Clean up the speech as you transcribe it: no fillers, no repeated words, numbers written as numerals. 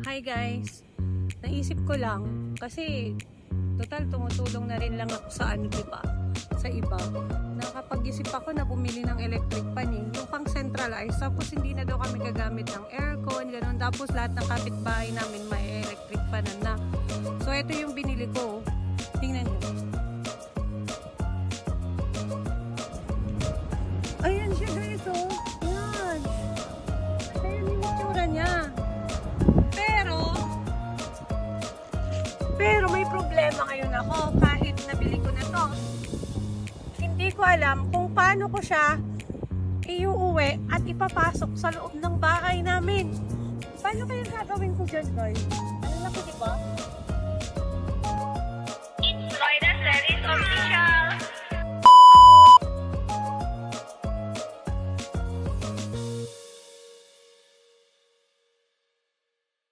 Hi guys, naisip ko lang kasi total tumutulong na rin lang ako sa diba? Sa iba. Nakapag-isip ako na bumili ng electric pan yung pang centralized, tapos hindi na daw kami gagamit ng aircon, ganun. Tapos lahat ng kapitbahay namin may electric pan na. So ito yung binili ko. Tingnan niyo. Ayan siya guys, oh. Yan. Ayan yung itsura niya. Pero may problema ngayon ako kahit nabili ko na to. Hindi ko alam kung paano ko siya iuuwi at ipapasok sa loob ng bahay namin. Paano kaya gagawin ko dyan guys? Ano laki diba? It's Lloyda Series Official.